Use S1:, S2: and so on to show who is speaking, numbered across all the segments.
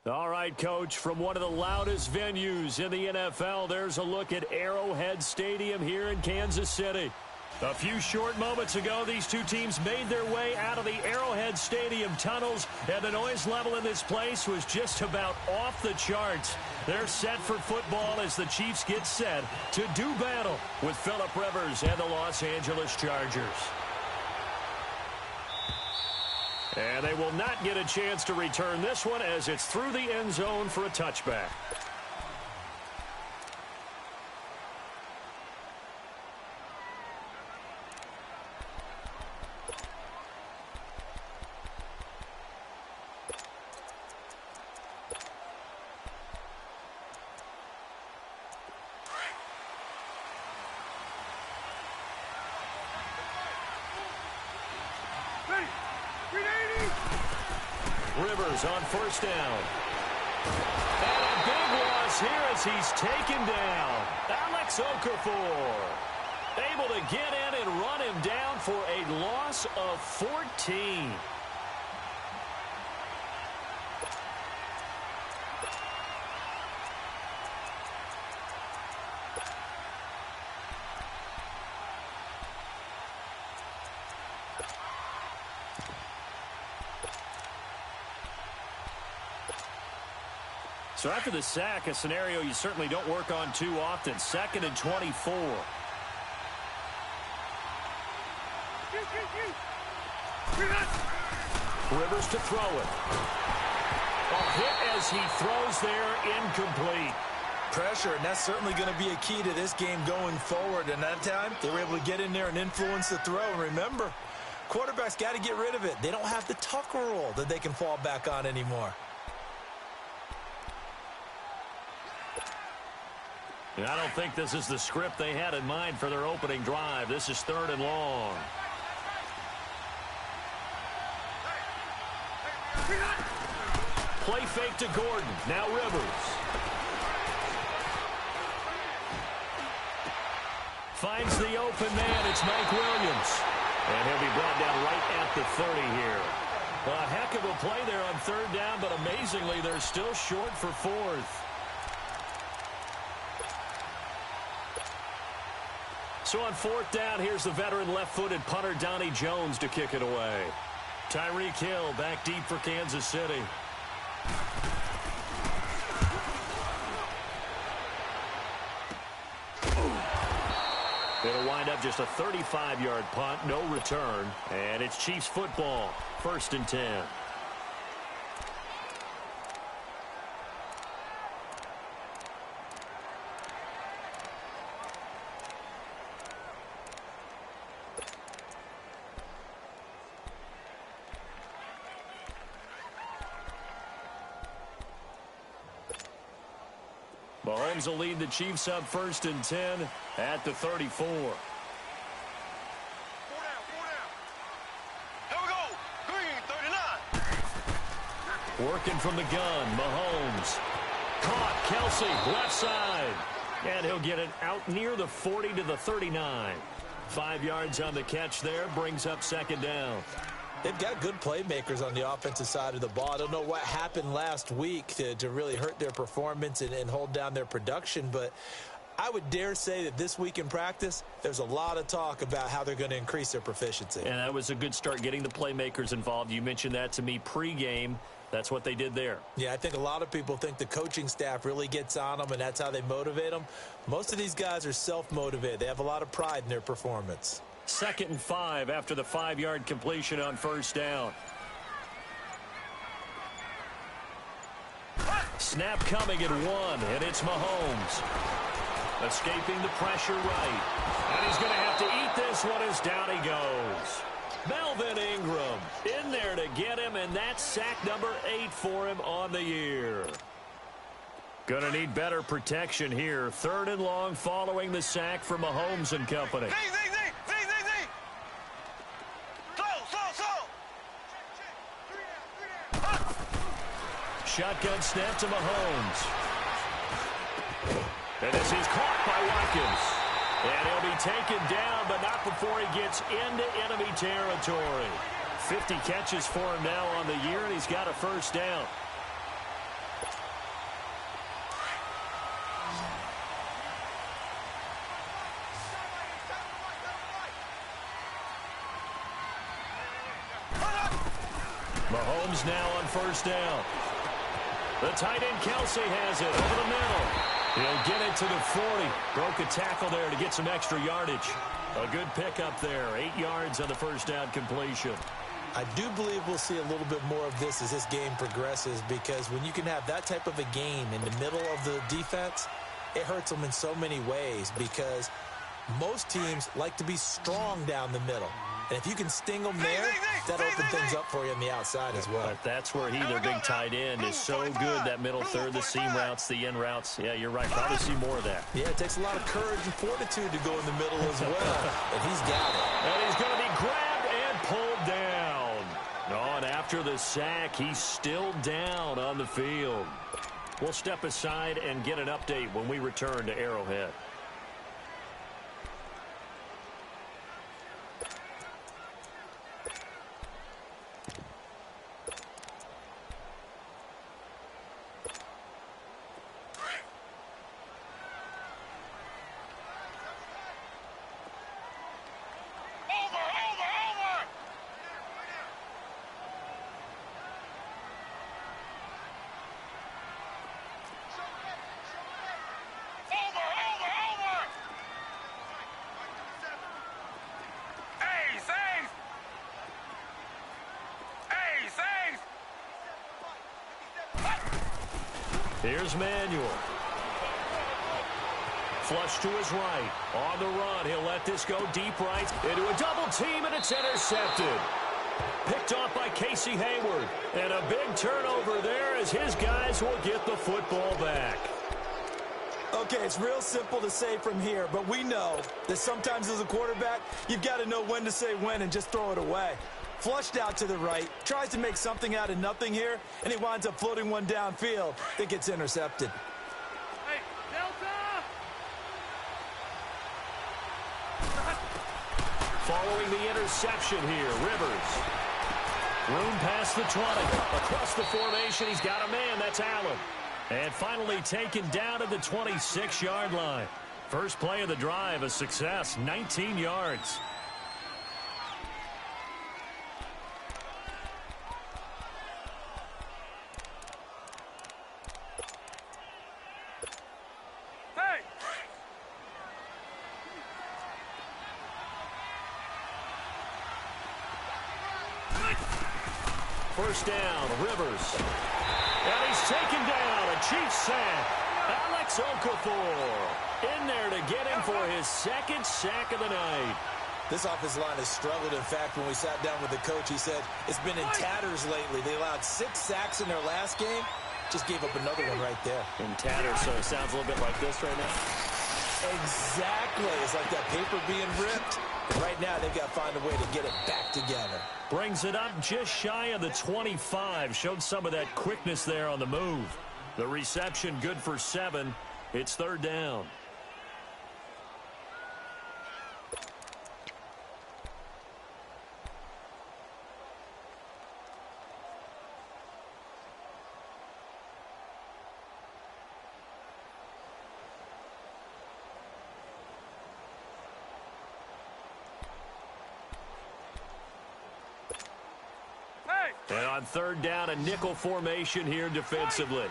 S1: All right, Coach, from one of the loudest venues in the NFL, there's a look at Arrowhead Stadium here in Kansas City. A few short moments ago, these two teams made their way out of the Arrowhead Stadium tunnels, and the noise level in this place was just about off the charts. They're set for football as the Chiefs get set to do battle with Philip Rivers and the Los Angeles Chargers. And they will not get a chance to return this one as it's through the end zone for a touchback. Rivers on first down. And a big loss here as he's taken down. Alex Okafor able to get in and run him down for a loss of 14. So after the sack, a scenario you certainly don't work on too often. 2nd and 24. Rivers to throw it. A hit as he throws there, incomplete.
S2: Pressure, and that's certainly going to be a key to this game going forward. And that time, they were able to get in there and influence the throw. And remember, quarterbacks got to get rid of it. They don't have the Tucker rule that they can fall back on anymore.
S1: I don't think this is the script they had in mind for their opening drive. This is 3rd and long. Play fake to Gordon. Now Rivers. Finds the open man. It's Mike Williams. And he'll be brought down right at the 30 here. A heck of a play there on 3rd down, but amazingly, they're still short for 4th. So on 4th down, here's the veteran left-footed punter Donnie Jones to kick it away. Tyreek Hill back deep for Kansas City. It'll wind up just a 35-yard punt, no return, and it's Chiefs football, 1st and 10. Mahomes will lead the Chiefs up 1st and 10 at the 34.
S3: Here we go. Green, 39.
S1: Working from the gun, Mahomes. Caught, Kelsey, left side. And he'll get it out near the 40 to the 39. 5 yards on the catch there, brings up 2nd down.
S2: They've got good playmakers on the offensive side of the ball. I don't know what happened last week to really hurt their performance and hold down their production, but I would dare say that this week in practice, there's a lot of talk about how they're going to increase their proficiency.
S1: And that was a good start getting the playmakers involved. You mentioned that to me pregame. That's what they did there.
S2: Yeah, I think a lot of people think the coaching staff really gets on them, and that's how they motivate them. Most of these guys are self-motivated. They have a lot of pride in their performance.
S1: 2nd and 5 after the 5-yard completion on 1st down. Snap coming at 1, and it's Mahomes. Escaping the pressure right. And he's going to have to eat this one as down he goes. Melvin Ingram in there to get him, and that's sack number 8 for him on the year. Going to need better protection here. 3rd and long following the sack from Mahomes and company. Shotgun snap to Mahomes. And this is caught by Watkins. And he'll be taken down, but not before he gets into enemy territory. 50 catches for him now on the year, and he's got a first down. Mahomes now on first down. The tight end Kelsey has it over the middle. He'll get it to the 40. Broke a tackle there to get some extra yardage. A good pickup there. 8 yards on the first down completion.
S2: I do believe we'll see a little bit more of this as this game progresses, because when you can have that type of a game in the middle of the defense, it hurts them in so many ways, because most teams like to be strong down the middle. And if you can sting them there, that'll open things up for you on the outside as well.
S1: But that's where their big tight end, is so good, that middle third, the seam routes, the in routes. Yeah, you're right. Probably see more of that.
S2: Yeah, it takes a lot of courage and fortitude to go in the middle as well. And he's got it.
S1: And he's going to be grabbed and pulled down. Oh, and after the sack, he's still down on the field. We'll step aside and get an update when we return to Arrowhead. Here's Manuel. Flush to his right. On the run. He'll let this go deep right into a double team, and it's intercepted. Picked off by Casey Hayward. And a big turnover there as his guys will get the football back.
S4: Okay, it's real simple to say from here, but we know that sometimes as a quarterback, you've got to know when to say when and just throw it away. Flushed out to the right, tries to make something out of nothing here, and he winds up floating one downfield that gets intercepted.
S3: Hey, Delta!
S1: Following the interception here, Rivers. Room past the 20. Across the formation, he's got a man. That's Allen. And finally taken down at the 26-yard line. First play of the drive, a success, 19 yards. First down, Rivers. And he's taken down. A Chiefs sack. Alex Okafor in there to get him for his second sack of the night.
S2: This offensive line has struggled. In fact, when we sat down with the coach, he said it's been in tatters lately. They allowed 6 sacks in their last game. Just gave up another one right there.
S1: In tatters, so it sounds a little bit like this right now.
S2: Exactly. It's like that paper being ripped. And right now, they've got to find a way to get it back together.
S1: Brings it up just shy of the 25. Showed some of that quickness there on the move. The reception good for 7. It's third down. And on third down, a nickel formation here defensively.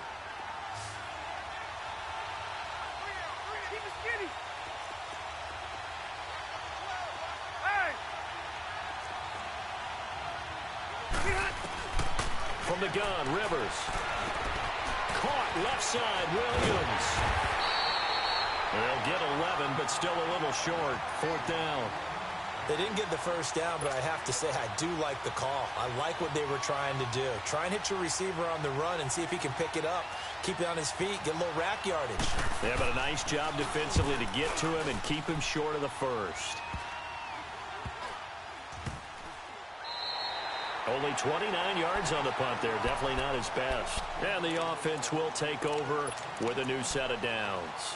S1: From the gun, Rivers. Caught left side, Williams. They'll get 11, but still a little short. Fourth down.
S2: They didn't get the first down, but I have to say I do like the call. I like what they were trying to do. Try and hit your receiver on the run and see if he can pick it up. Keep it on his feet, get a little rack yardage.
S1: Yeah, but a nice job defensively to get to him and keep him short of the first. Only 29 yards on the punt there. Definitely not his best. And the offense will take over with a new set of downs.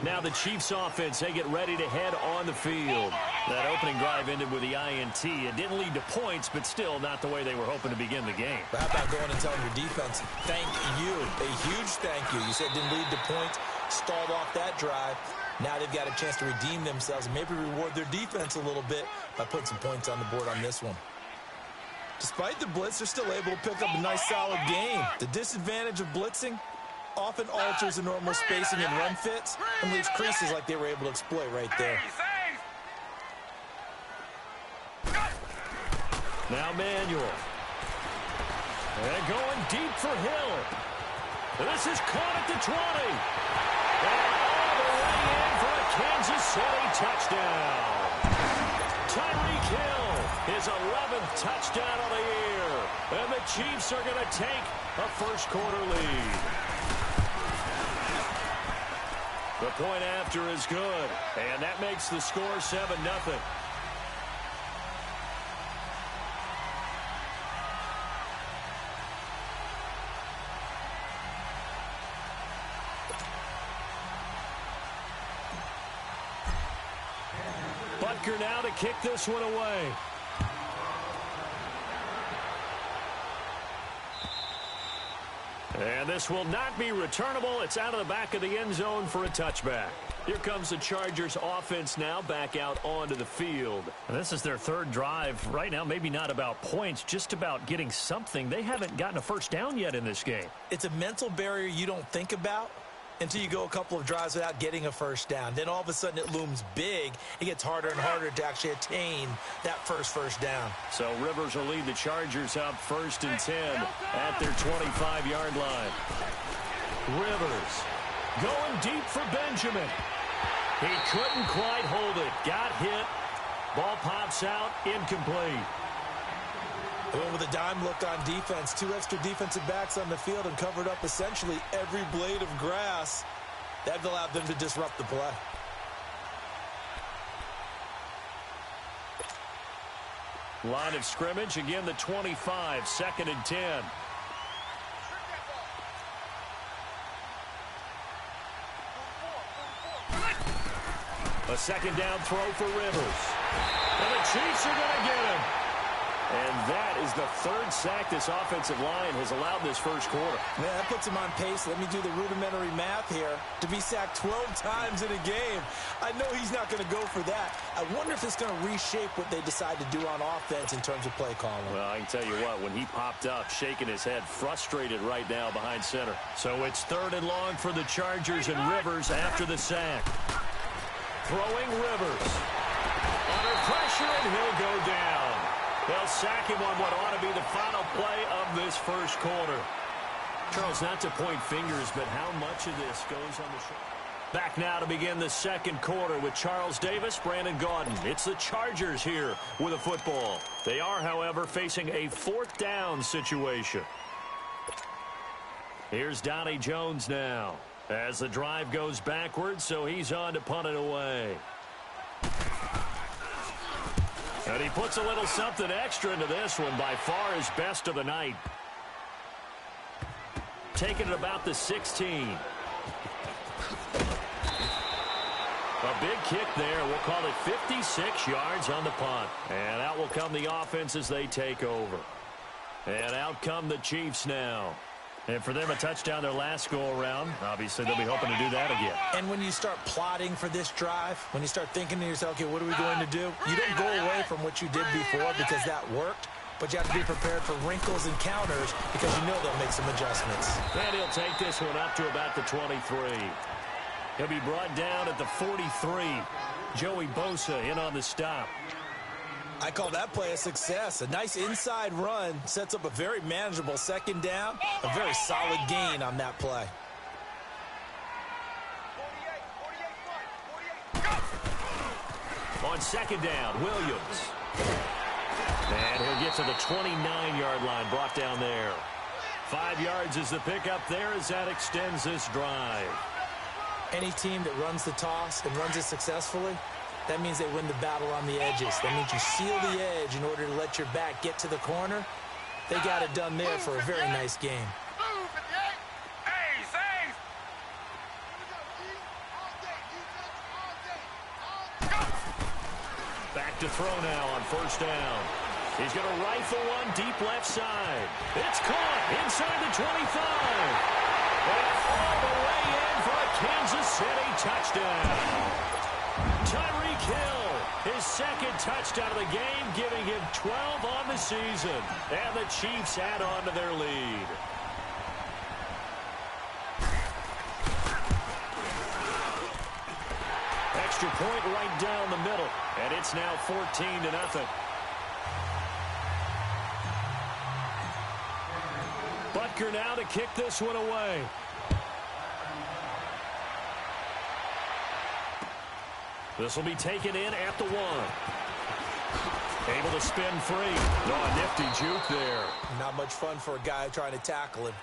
S1: Now the Chiefs offense, they get ready to head on the field. That opening drive ended with the INT. It didn't lead to points, but still not the way they were hoping to begin the game.
S2: But how about going and telling your defense, thank you, a huge thank you. You said it didn't lead to points, stalled off that drive. Now they've got a chance to redeem themselves and maybe reward their defense a little bit by putting some points on the board on this one. Despite the blitz, they're still able to pick up a nice, solid game. The disadvantage of blitzing often alters the normal spacing and run fits and leaves creases like they were able to exploit right there.
S1: Now Manuel. And going deep for Hill. This is caught at the 20. And all the way in for a Kansas City touchdown. Tyreek Hill, his 11th touchdown of the year. And the Chiefs are going to take a first-quarter lead. The point after is good, and that makes the score 7-0. Butker now to kick this one away. And this will not be returnable. It's out of the back of the end zone for a touchback. Here comes the Chargers offense now back out onto the field.
S5: And this is their third drive. Right now, maybe not about points, just about getting something. They haven't gotten a first down yet in this game.
S2: It's a mental barrier you don't think about until you go a couple of drives without getting a first down. Then all of a sudden it looms big. It gets harder and harder to actually attain that first down.
S1: So Rivers will lead the Chargers up 1st and 10 at their 25-yard line. Rivers going deep for Benjamin. He couldn't quite hold it. Got hit. Ball pops out. Incomplete.
S2: Well, with a dime look on defense, 2 extra defensive backs on the field and covered up essentially every blade of grass. That allowed them to disrupt the play.
S1: Line of scrimmage, again the 25, 2nd and 10. A second down throw for Rivers. And the Chiefs are going to get him. And that is the 3rd sack this offensive line has allowed this first quarter.
S2: Yeah, that puts him on pace. Let me do the rudimentary math here. To be sacked 12 times in a game, I know he's not going to go for that. I wonder if it's going to reshape what they decide to do on offense in terms of play calling.
S1: Well, I can tell you what, when he popped up, shaking his head, frustrated right now behind center. So it's 3rd and long for the Chargers and Rivers after the sack. Throwing Rivers. Under pressure, and he'll go down. They'll sack him on what ought to be the final play of this first quarter. Charles, not to point fingers, but how much of this goes on the shoulder? Back now to begin the second quarter with Charles Davis, Brandon Gaudin. It's the Chargers here with a football. They are, however, facing a 4th down situation. Here's Donnie Jones now as the drive goes backwards, so he's on to punt it away. And he puts a little something extra into this one, by far his best of the night. Taking it about the 16. A big kick there. We'll call it 56 yards on the punt. And out will come the offense as they take over. And out come the Chiefs now. And for them, a touchdown their last go-around. Obviously, they'll be hoping to do that again.
S2: And when you start plotting for this drive, when you start thinking to yourself, okay, what are we going to do? You don't go away from what you did before because that worked, but you have to be prepared for wrinkles and counters because you know they'll make some adjustments.
S1: And he'll take this one up to about the 23. He'll be brought down at the 43. Joey Bosa in on the stop.
S2: I call that play a success. A nice inside run sets up a very manageable second down. A very solid gain on that play.
S1: On second down, Williams. And he'll get to the 29-yard line, brought down there. 5 yards is the pickup there as that extends this drive.
S2: Any team that runs the toss and runs it successfully, that means they win the battle on the edges. That means you seal the edge in order to let your back get to the corner. They got it done there for a very nice game.
S1: back to throw now on first down. He's going to rifle one deep left side. It's caught inside the 25. And all the way in for a Kansas City touchdown. Tyreek Hill, his second touchdown of the game, giving him 12 on the season. And the Chiefs add on to their lead. Extra point right down the middle, and it's now 14-0. Butker now to kick this one away. This will be taken in at the 1. Able to spin free. Oh, nifty juke there.
S2: Not much fun for a guy trying to tackle him.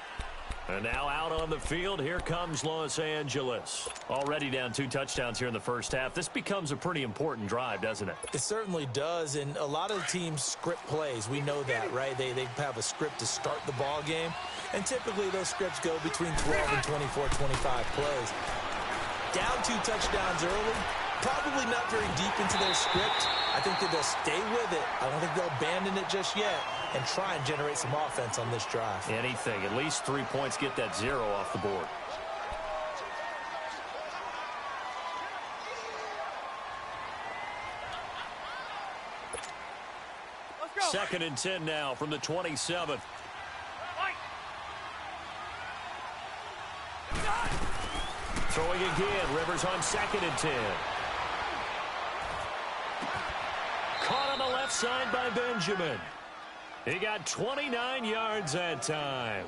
S1: And now out on the field, here comes Los Angeles. Already down 2 touchdowns here in the first half. This becomes a pretty important drive, doesn't it?
S2: It certainly does, and a lot of the teams script plays. We know that, right? They have a script to start the ball game, and typically those scripts go between 12 and 24, 25 plays. Down 2 touchdowns early, probably not very deep into their script. I think that they'll stay with it. I don't think they'll abandon it just yet and try and generate some offense on this drive.
S1: Anything. At least 3 points, get that 0 off the board.
S3: Let's go.
S1: 2nd and 10 now from the 27. Throwing again. Rivers on 2nd and 10. Caught on the left side by Benjamin. He got 29 yards that time.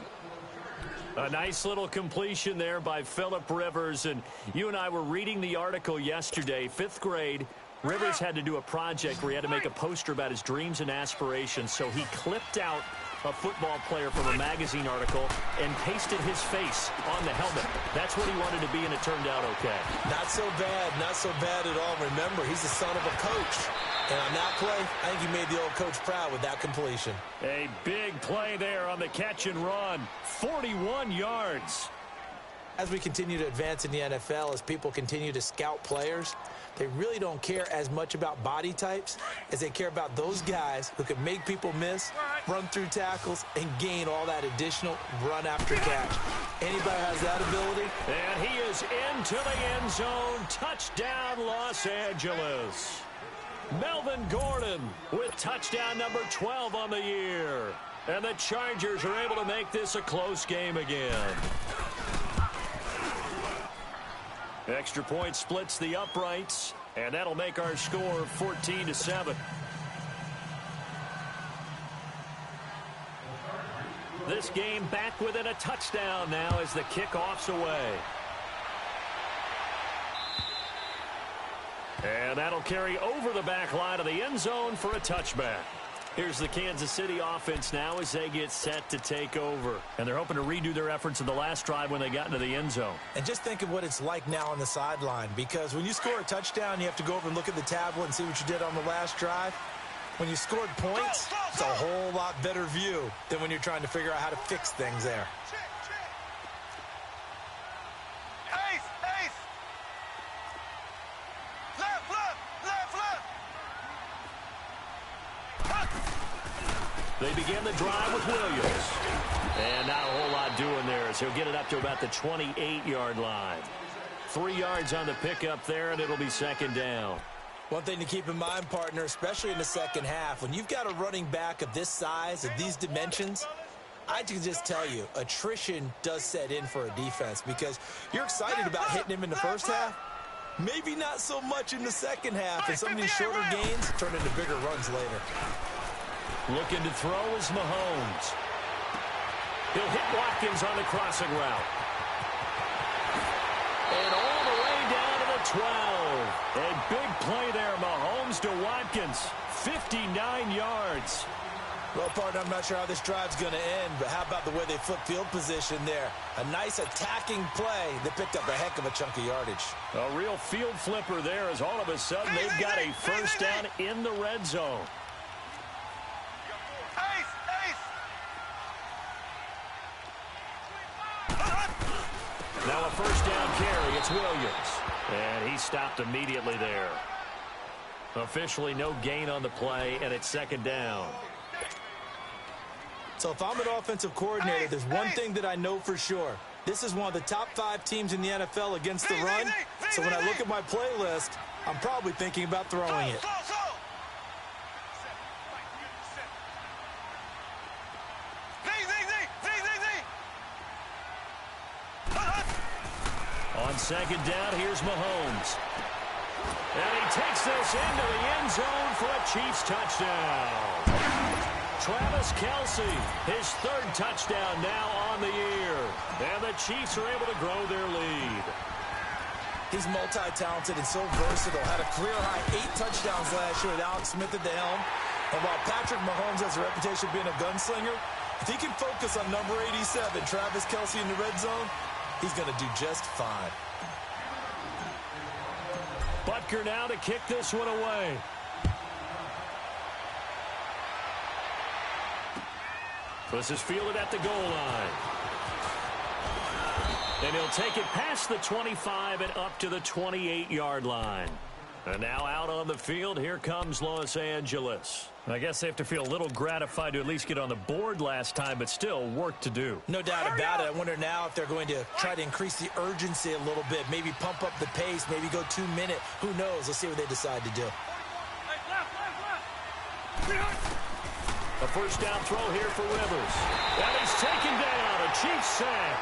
S1: A nice little completion there by Phillip Rivers. And you and I were reading the article yesterday, 5th grade. Rivers had to do a project where he had to make a poster about his dreams and aspirations. So he clipped out a football player from a magazine article and pasted his face on the helmet. That's what he wanted to be, and it turned out okay.
S2: Not so bad at all. Remember, he's the son of a coach. And on that play, I think he made the old coach proud with that completion.
S1: A big play there on the catch and run. 41 yards.
S2: As we continue to advance in the NFL, as people continue to scout players, they really don't care as much about body types as they care about those guys who can make people miss, run through tackles, and gain all that additional run after catch. Anybody has that ability?
S1: And he is into the end zone. Touchdown, Los Angeles. Melvin Gordon with touchdown number 12 on the year. And the Chargers are able to make this a close game again. Extra point splits the uprights, and that'll make our score 14-7. This game back within a touchdown now as the kickoff's away. And that'll carry over the back line of the end zone for a touchback. Here's the Kansas City offense now as they get set to take over. And they're hoping to redo their efforts in the last drive when they got into the end zone.
S2: And just think of what it's like now on the sideline, because when you score a touchdown, you have to go over and look at the tablet and see what you did on the last drive. When you scored points, it's a whole lot better view than when you're trying to figure out how to fix things there.
S1: They begin the drive with Williams. And not a whole lot doing there as he'll get it up to about the 28-yard line. 3 yards on the pickup there, and it'll be 2nd down.
S2: One thing to keep in mind, partner, especially in the second half, when you've got a running back of this size, of these dimensions, I can just tell you, attrition does set in for a defense because you're excited about hitting him in the first half. Maybe not so much in the second half, and some of these shorter gains turn into bigger runs later.
S1: Looking to throw is Mahomes. He'll hit Watkins on the crossing route. And all the way down to the 12. A big play there, Mahomes to Watkins. 59 yards.
S2: Well, partner, I'm not sure how this drive's going to end, but how about the way they flip field position there? A nice attacking play that picked up a heck of a chunk of yardage.
S1: A real field flipper there as all of a sudden they've got a first down in the red zone. Now a first down carry. It's Williams. And he stopped immediately there. Officially no gain on the play, and it's second down.
S2: So if I'm an offensive coordinator, there's one thing that I know for sure. This is one of the top 5 teams in the NFL against the run. So when I look at my playlist, I'm probably thinking about throwing it.
S1: On second down, here's Mahomes. And he takes this into the end zone for a Chiefs touchdown. Travis Kelce, his 3rd touchdown now on the year. And the Chiefs are able to grow their lead.
S2: He's multi-talented and so versatile. Had a career-high 8 touchdowns last year with Alex Smith at the helm. And while Patrick Mahomes has a reputation of being a gunslinger, if he can focus on number 87, Travis Kelce in the red zone, he's going to do just fine.
S1: Butker now to kick this one away. This is fielded at the goal line. And he'll take it past the 25 and up to the 28-yard line. And now out on the field, here comes Los Angeles.
S5: I guess they have to feel a little gratified to at least get on the board last time, but still work to do.
S2: No doubt about it. I wonder now if they're going to try to increase the urgency a little bit, maybe pump up the pace, maybe go 2-minute. Who knows? Let's see what they decide to do.
S1: A first down throw here for Rivers. And he's taken down. A Chiefs sack.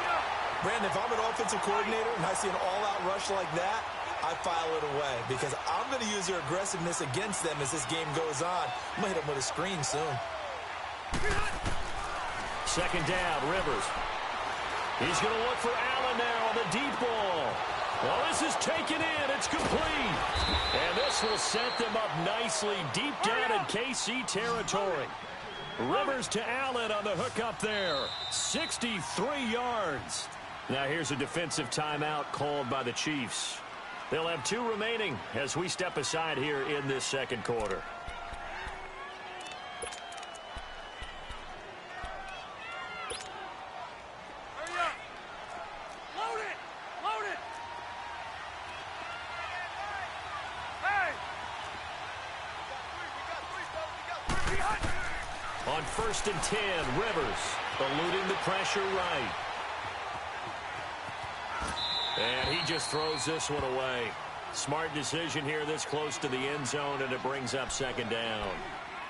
S2: Brandon, if I'm an offensive coordinator and I see an all-out rush like that, I file it away because I'm going to use their aggressiveness against them as this game goes on. I'm going to hit them with a screen soon.
S1: Second down, Rivers. He's going to look for Allen now on the deep ball. Well, this is taken in. It's complete. And this will set them up nicely deep down in KC territory. Rivers to Allen on the hook up there. 63 yards. Now here's a defensive timeout called by the Chiefs. They'll have 2 remaining as we step aside here in this second quarter.
S3: Hurry up. Load it. Load it. Hey. We got 3.
S1: On 1st and 10, Rivers eluding the pressure right. And he just throws this one away. Smart decision here this close to the end zone, and it brings up second down.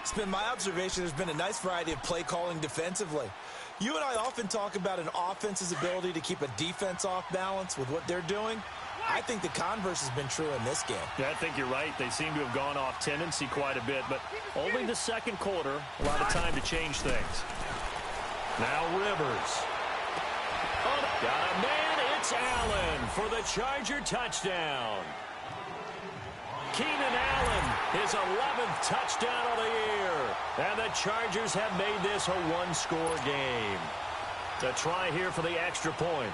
S2: It's been my observation there's been a nice variety of play calling defensively. You and I often talk about an offense's ability to keep a defense off balance with what they're doing. I think the converse has been true in this game.
S5: Yeah, I think you're right. They seem to have gone off tendency quite a bit, but only the second quarter, a lot of time to change things.
S1: Now Rivers. Oh, got a man. It's Allen for the Charger touchdown. Keenan Allen, his 11th touchdown of the year. And the Chargers have made this a one-score game. To try here for the extra point.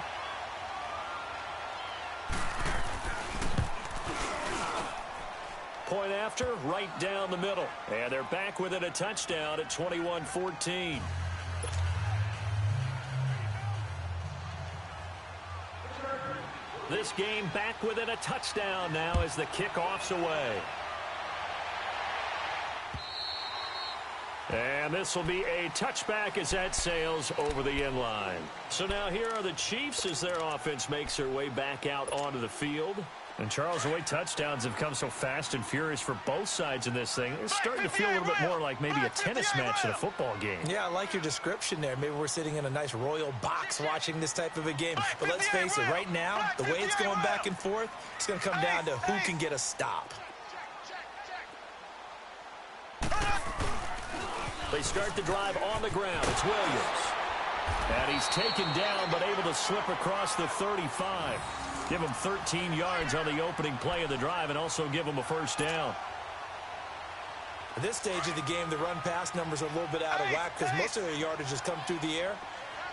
S1: Point after, right down the middle. And they're back within a touchdown at 21-14. This game back within a touchdown now as the kickoff's away. And this will be a touchback as that sails over the end line. So now here are the Chiefs as their offense makes their way back out onto the field.
S5: And Charles, the way touchdowns have come so fast and furious for both sides in this thing, it's starting to feel a little bit more like maybe a tennis match in a football game.
S2: Yeah, I like your description there. Maybe we're sitting in a nice royal box watching this type of a game. But let's face it, right now, the way it's going back and forth, it's going to come down to who can get a stop.
S1: They start the drive on the ground. It's Williams. And he's taken down but able to slip across the 35. Give him 13 yards on the opening play of the drive and also give him a first down.
S2: At this stage of the game, the run-pass numbers are a little bit out of whack because most of their yardage has come through the air.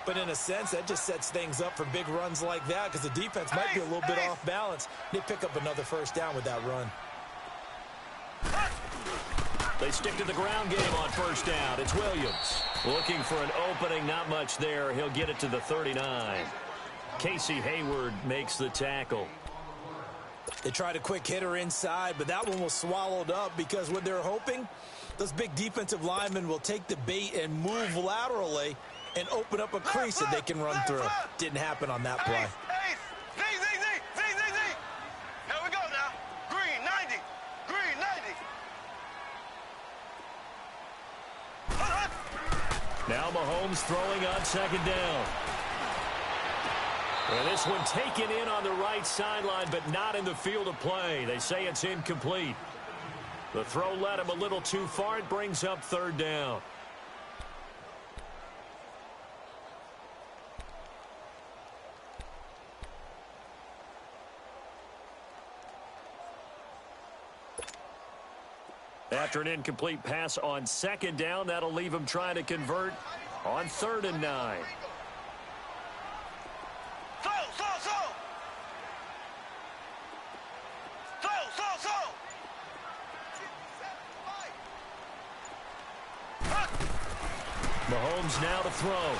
S2: But in a sense, that just sets things up for big runs like that because the defense might be a little bit off balance. They pick up another first down with that run.
S1: They stick to the ground game on first down. It's Williams. Looking for an opening, not much there. He'll get it to the 39. Casey Hayward makes the tackle.
S2: They tried a quick hitter inside, but that one was swallowed up because what they're hoping, those big defensive linemen will take the bait and move laterally and open up a crease that they can run through. Didn't happen on that play.
S3: Z. Here we go now. Green 90. Green 90.
S1: Now Mahomes throwing on second down. Well, this one taken in on the right sideline, but not in the field of play. They say it's incomplete. The throw led him a little too far. It brings up third down. After an incomplete pass on second down, that'll leave him trying to convert on 3rd and 9. Mahomes now to throw.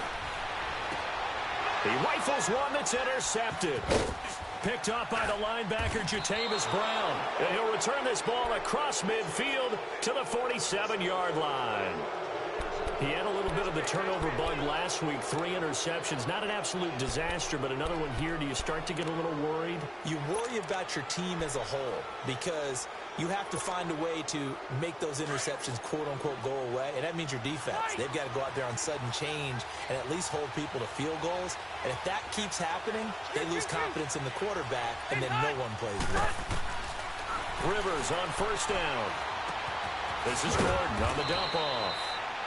S1: He rifles one that's intercepted. Picked off by the linebacker, Jatavis Brown. And he'll return this ball across midfield to the 47-yard line. He had a little bit of the turnover bug last week, 3 interceptions. Not an absolute disaster, but another one here. Do you start to get a little worried?
S2: You worry about your team as a whole because you have to find a way to make those interceptions, quote-unquote, go away, and that means your defense. They've got to go out there on sudden change and at least hold people to field goals. And if that keeps happening, they lose confidence in the quarterback, and then no one plays well.
S1: Rivers on first down. This is Gordon on the dump-off.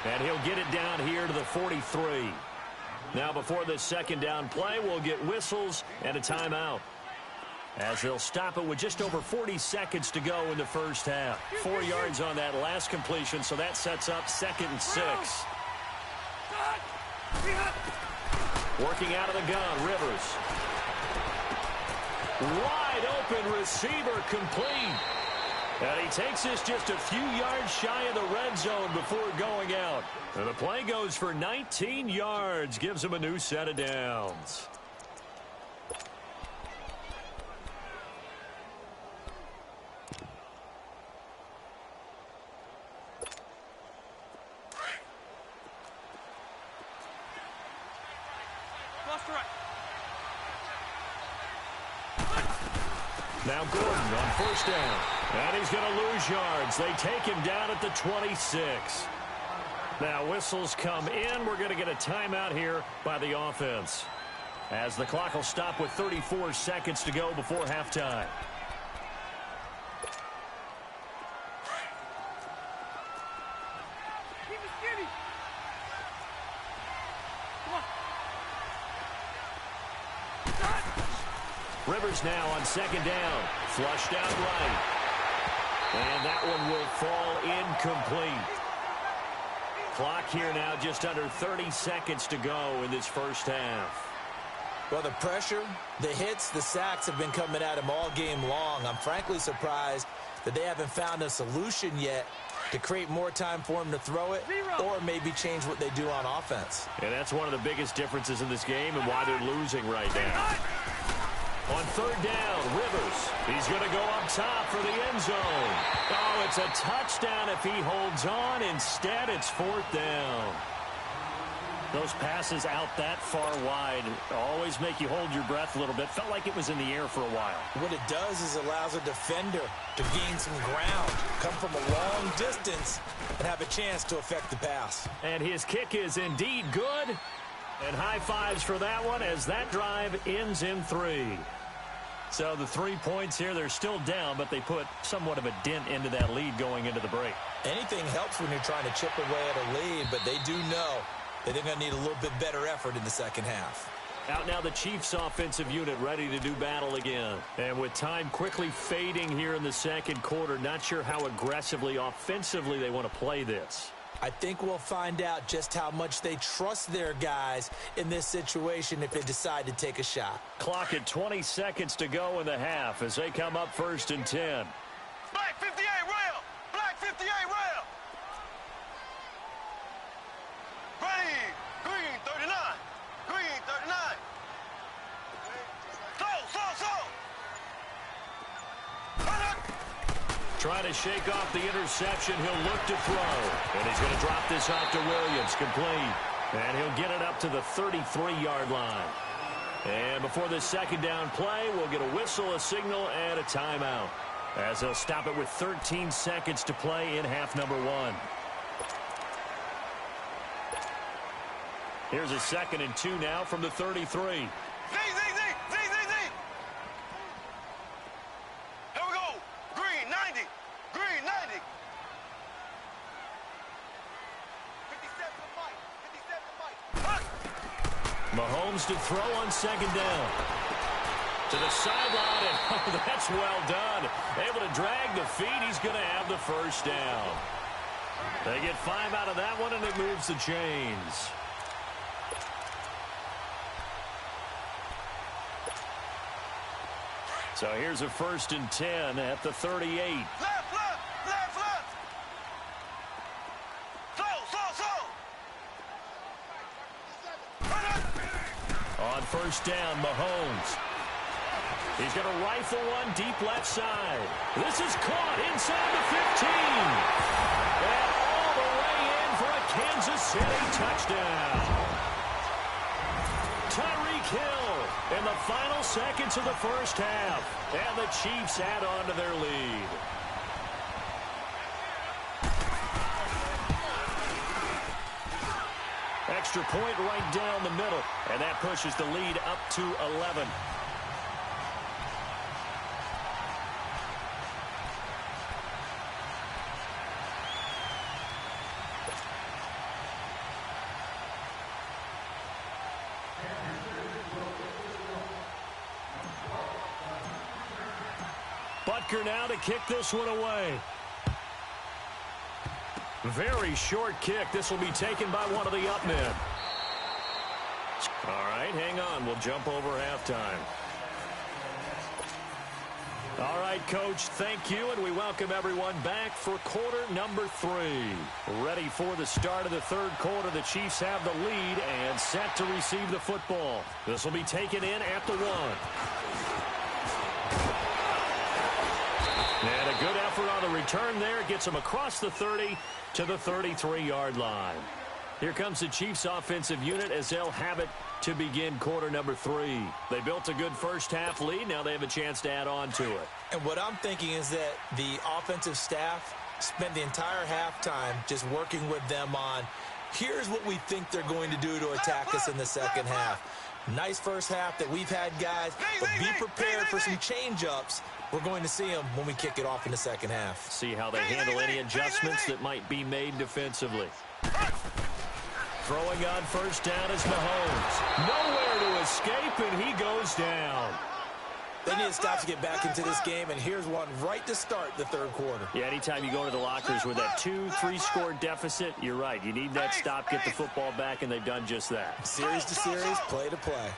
S1: And he'll get it down here to the 43. Now before this second down play, we'll get whistles and a timeout, as they'll stop it with just over 40 seconds to go in the first half. 4 yards on that last completion, so that sets up 2nd and 6. Working out of the gun, Rivers. Wide open receiver, complete. And he takes this just a few yards shy of the red zone before going out. And the play goes for 19 yards, gives him a new set of downs. Now Gordon on first down. And he's going to lose yards. They take him down at the 26. Now whistles come in. We're going to get a timeout here by the offense, as the clock will stop with 34 seconds to go before halftime. Rivers now on second down. Flushed out right. And that one will fall incomplete. Clock here now just under 30 seconds to go in this first half.
S2: Well, the pressure, the hits, the sacks have been coming at him all game long. I'm frankly surprised that they haven't found a solution yet to create more time for him to throw it or maybe change what they do on offense.
S1: And that's one of the biggest differences in this game and why they're losing right now. On third down, Rivers. He's going to go up top for the end zone. Oh, it's a touchdown if he holds on. Instead, it's 4th down. Those passes out that far wide always make you hold your breath a little bit. Felt like it was in the air for a while.
S2: What it does is allows a defender to gain some ground, come from a long distance, and have a chance to affect the pass.
S1: And his kick is indeed good. And high fives for that one as that drive ends in 3. So the 3 points here, they're still down, but they put somewhat of a dent into that lead going into the break.
S2: Anything helps when you're trying to chip away at a lead, but they do know that they're going to need a little bit better effort in the second half.
S1: Out now the Chiefs offensive unit ready to do battle again. And with time quickly fading here in the second quarter, not sure how aggressively, offensively they want to play this.
S2: I think we'll find out just how much they trust their guys in this situation if they decide to take a shot.
S1: Clock at 20 seconds to go in the half as they come up 1st and 10.
S3: Black 58 rail! Black 58 rail! Green 39! Green 39! Slow!
S1: trying to shake off the interception. He'll look to throw. And he's going to drop this off to Williams. Complete. And he'll get it up to the 33-yard line. And before this second down play, we'll get a whistle, a signal, and a timeout, as they'll stop it with 13 seconds to play in half number 1. Here's a 2nd and 2 now from the 33. Mahomes to throw on 2nd down. To the sideline, and oh, that's well done. Able to drag the feet. He's going to have the first down. They get 5 out of that one, and it moves the chains. So here's a 1st and 10 at the 38. On 1st down, Mahomes. He's going to rifle one deep left side. This is caught inside the 15. And all the way in for a Kansas City touchdown. Tyreek Hill in the final seconds of the first half. And the Chiefs add on to their lead. Extra point right down the middle. And that pushes the lead up to 11. Butker now to kick this one away. Very short kick. This will be taken by one of the up men. All right, hang on. We'll jump over halftime. All right, Coach, thank you, and we welcome everyone back for quarter number 3. Ready for the start of the third quarter. The Chiefs have the lead and set to receive the football. This will be taken in at the 1. And a good effort on the return there. Gets him across the 30 to the 33-yard line. Here comes the Chiefs offensive unit as they'll have it to begin quarter number 3. They built a good first half lead. Now they have a chance to add on to it.
S2: And what I'm thinking is that the offensive staff spent the entire halftime just working with them on, here's what we think they're going to do to attack us in the second half. Nice first half that we've had, guys, but be prepared for some change-ups. We're going to see them when we kick it off in the second half.
S1: See how they handle any adjustments that might be made defensively. Throwing on 1st down is Mahomes. Nowhere to escape, and he goes down.
S2: They need to stop to get back into this game, and here's one right to start the third quarter.
S1: Yeah, anytime you go into the lockers with that 2-3 score deficit, you're right. You need that stop, get the football back, and they've done just that.
S2: Series to series, play to play.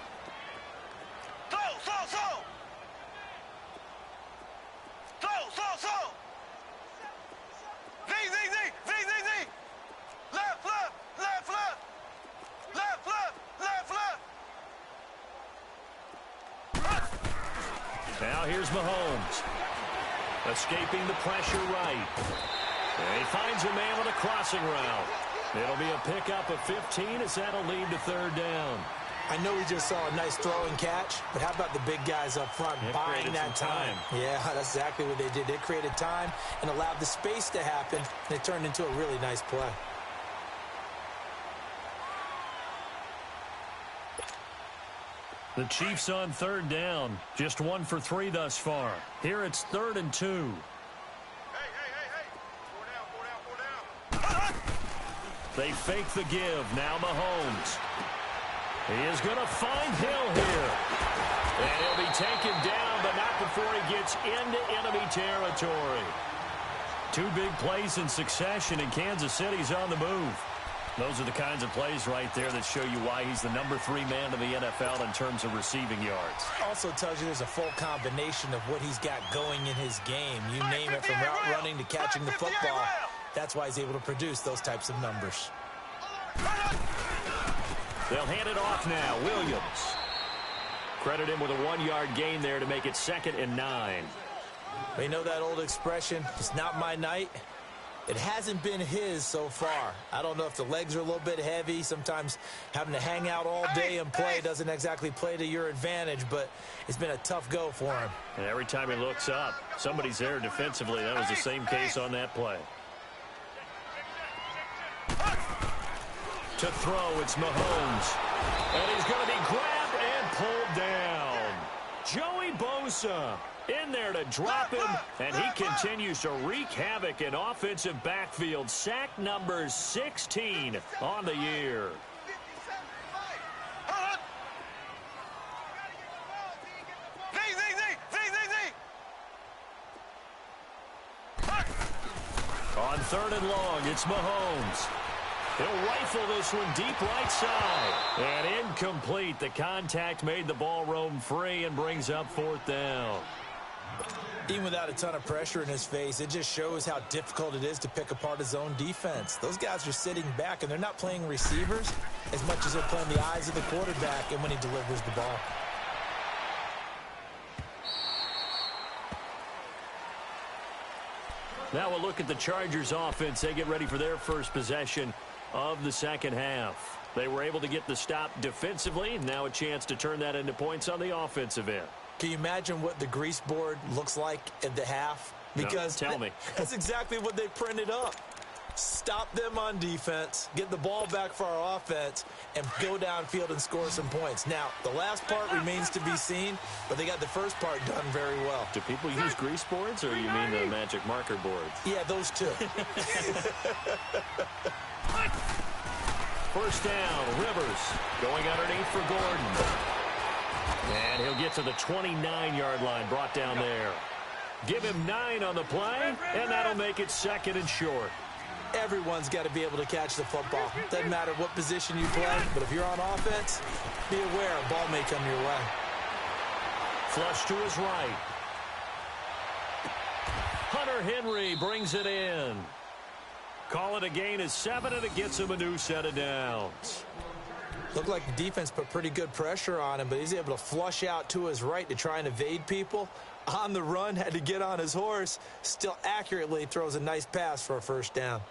S1: Now here's Mahomes. Escaping the pressure right. And he finds a man with a crossing route. It'll be a pickup of 15 as that'll lead to 3rd down.
S2: I know we just saw a nice throw and catch, but how about the big guys up front buying that time? Yeah, that's exactly what they did. They created time and allowed the space to happen, and it turned into a really nice play.
S1: The Chiefs on 3rd down. Just 1 for 3 thus far. Here it's 3rd and 2.
S3: Hey. 4 down.
S1: They fake the give. Now Mahomes. He is going to find Hill here. And he'll be taken down, but not before he gets into enemy territory. 2 big plays in succession, and Kansas City's on the move. Those are the kinds of plays right there that show you why he's the number 3 man in the NFL in terms of receiving yards.
S2: Also tells you there's a full combination of what he's got going in his game. You name it, from route running to catching the football. That's why he's able to produce those types of numbers.
S1: They'll hand it off now. Williams. Credit him with a 1-yard gain there to make it 2nd and 9.
S2: You know that old expression, it's not my night? It hasn't been his so far. I don't know if the legs are a little bit heavy. Sometimes having to hang out all day and play doesn't exactly play to your advantage, but it's been a tough go for him.
S5: And every time he looks up, somebody's there defensively. That was the same case on that play. To throw, it's Mahomes. And he's going to be grabbed and pulled down. Joey Bosa in there to drop him, and he continues to wreak havoc in offensive backfield. Sack number 16 on the year. On 3rd and long, it's Mahomes. He'll rifle this one deep right side. And incomplete. The contact made the ball roam free and brings up 4th down.
S2: Even without a ton of pressure in his face, it just shows how difficult it is to pick apart his own defense. Those guys are sitting back, and they're not playing receivers as much as they're playing the eyes of the quarterback and when he delivers the ball.
S5: Now we'll look at the Chargers offense. They get ready for their first possession of the second half. They were able to get the stop defensively. Now a chance to turn that into points on the offensive end.
S2: Can you imagine what the grease board looks like at the half? Because
S5: no, tell me.
S2: That's exactly what they printed up. Stop them on defense, get the ball back for our offense, and go downfield and score some points. Now, the last part remains to be seen, but they got the first part done very well.
S5: Do people use grease boards, or you mean the magic marker boards?
S2: Yeah, those two.
S5: First down, Rivers going underneath for Gordon. And he'll get to the 29-yard line, brought down there. Give him 9 on the play, and that'll make it 2nd and short.
S2: Everyone's got to be able to catch the football. Doesn't matter what position you play, but if you're on offense, be aware a ball may come your way.
S5: Flush to his right. Hunter Henry brings it in. Call it a gain of 7, and it gets him a new set of downs.
S2: Looked like the defense put pretty good pressure on him, but he's able to flush out to his right to try and evade people. On the run, had to get on his horse. Still accurately throws a nice pass for a first down.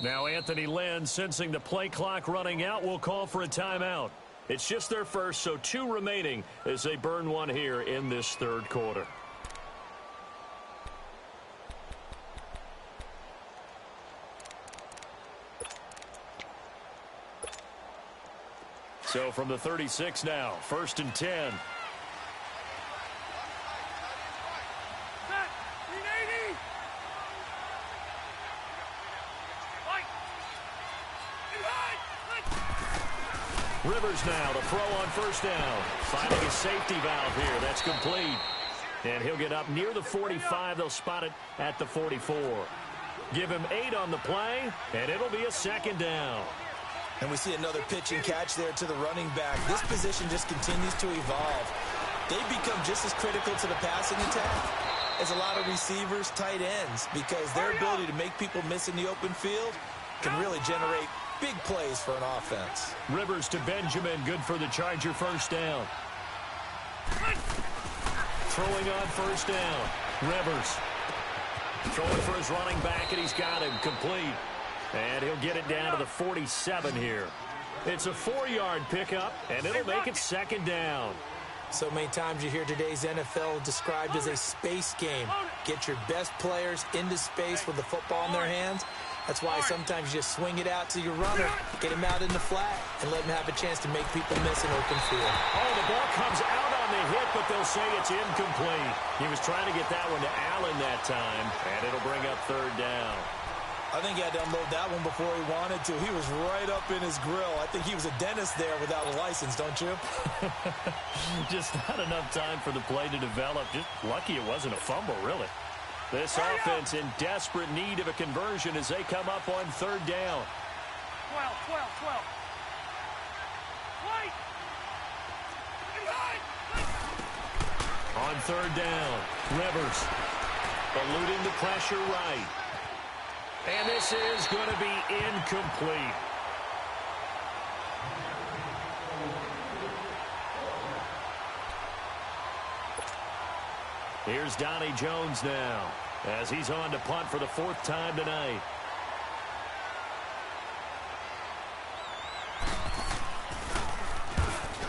S1: Now Anthony Lynn, sensing the play clock running out, will call for a timeout. It's just their first, so 2 remaining as they burn one here in this third quarter. So from the 36 now, 1st and 10. Rivers now to throw on 1st down. Finding a safety valve here. That's complete. And he'll get up near the 45. They'll spot it at the 44. Give him 8 on the play, and it'll be a 2nd down.
S2: And we see another pitch and catch there to the running back. This position just continues to evolve. They become just as critical to the passing attack as a lot of receivers, tight ends, because their ability to make people miss in the open field can really generate big plays for an offense.
S1: Rivers to Benjamin, good for the Charger 1st down. Throwing on 1st down. Rivers throwing for his running back, and he's got him complete. And he'll get it down to the 47 here. It's a 4-yard pickup, and it'll make it 2nd down.
S2: So many times you hear today's NFL described as a space game. Get your best players into space with the football in their hands. That's why sometimes you just swing it out to your runner, get him out in the flat, and let him have a chance to make people miss an open field.
S1: Oh, the ball comes out on the hit, but they'll say it's incomplete. He was trying to get that one to Allen that time, and it'll bring up 3rd down.
S2: I think he had to unload that one before he wanted to. He was right up in his grill. I think he was a dentist there without a license, don't you?
S1: Just not enough time for the play to develop. Just lucky it wasn't a fumble, really. This offense in desperate need of a conversion as they come up on 3rd down.
S3: 12. Wait!
S1: On 3rd down, Rivers eluding the pressure right. And this is going to be incomplete. Here's Donnie Jones now as he's on to punt for the 4th time tonight.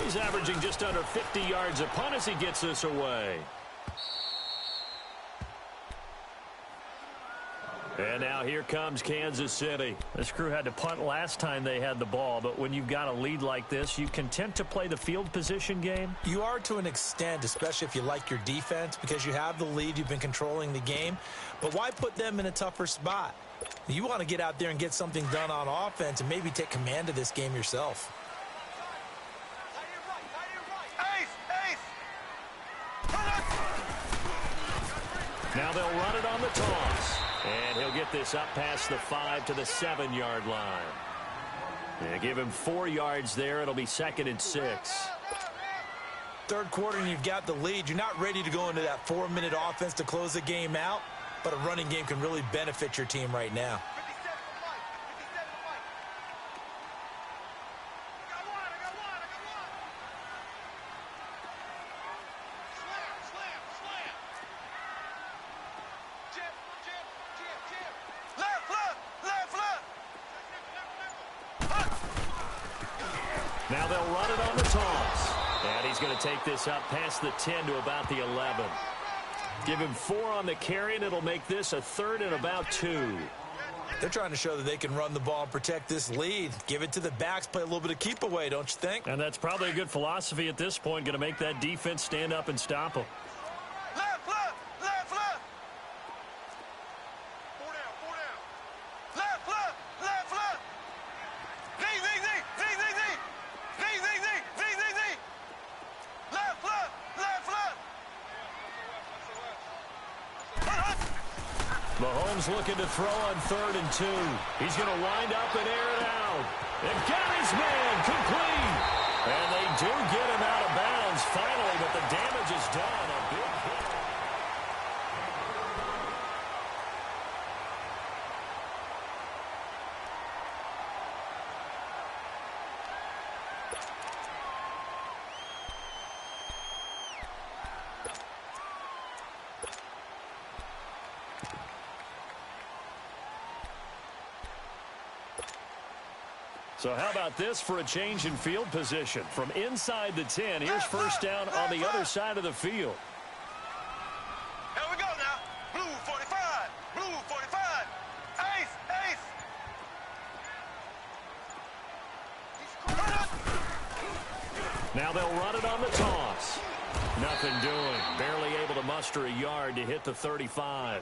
S1: He's averaging just under 50 yards a punt as he gets this away. And now here comes Kansas City. This crew had to punt last time they had the ball, but when you've got a lead like this, you content to play the field position game?
S2: You are to an extent, especially if you like your defense, because you have the lead, you've been controlling the game. But why put them in a tougher spot? You want to get out there and get something done on offense and maybe take command of this game yourself.
S1: Now they'll run it on the toss. And he'll get this up past the 5 to the 7-yard line. They give him 4 yards there. It'll be 2nd and 6.
S2: Third quarter and you've got the lead. You're not ready to go into that 4-minute offense to close the game out, but a running game can really benefit your team right now.
S1: Now they'll run it on the toss. And he's going to take this up past the 10 to about the 11. Give him 4 on the carry, and it'll make this a 3rd and about 2.
S2: They're trying to show that they can run the ball and protect this lead. Give it to the backs, play a little bit of keep away, don't you think?
S1: And that's probably a good philosophy at this point, going to make that defense stand up and stop them. Mahomes looking to throw on 3rd and 2. He's going to wind up and air it out. And got his man complete. And they do get him out of bounds finally, but the damage is done. A big hit. So how about this for a change in field position? From inside the 10, here's first down on the other side of the field.
S3: Here we go now. Blue 45. Blue 45. Ace. Ace.
S1: Now they'll run it on the toss. Nothing doing. Barely able to muster a yard to hit the 35.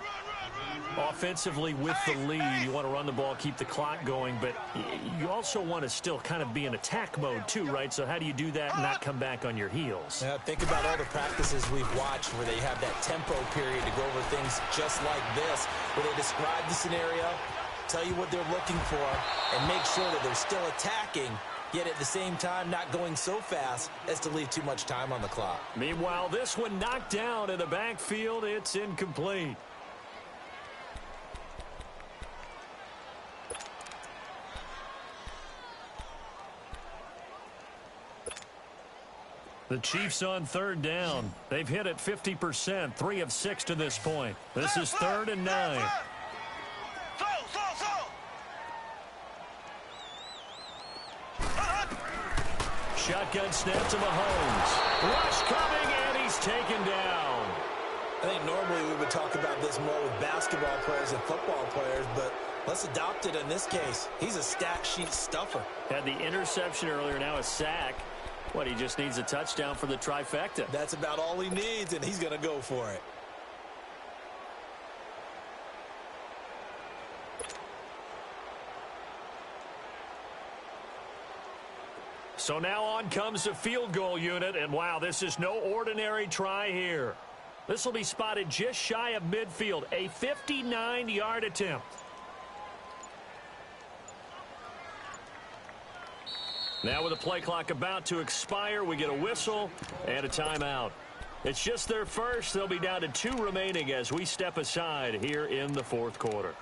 S1: Offensively with the lead, you want to run the ball, keep the clock going, but you also want to still kind of be in attack mode too, right? So how do you do that and not come back on your heels?
S2: Yeah, think about all the practices we've watched where they have that tempo period to go over things just like this, where they describe the scenario, tell you what they're looking for, and make sure that they're still attacking, yet at the same time not going so fast as to leave too much time on the clock.
S1: Meanwhile, this one knocked down in the backfield. It's incomplete. The Chiefs on third down. They've hit it 50%, 3 of 6 to this point. This is 3rd and 9. Shotgun snap to Mahomes. Rush coming, and he's taken down.
S2: I think normally we would talk about this more with basketball players and football players, but let's adopt it in this case. He's a stat sheet stuffer.
S1: Had the interception earlier, now a sack. What, he just needs a touchdown for the trifecta.
S2: That's about all he needs, and he's going to go for it.
S1: So now on comes the field goal unit, and wow, this is no ordinary try here. This will be spotted just shy of midfield, a 59-yard attempt. Now with the play clock about to expire, we get a whistle and a timeout. It's just their first. They'll be down to 2 remaining as we step aside here in the 4th quarter.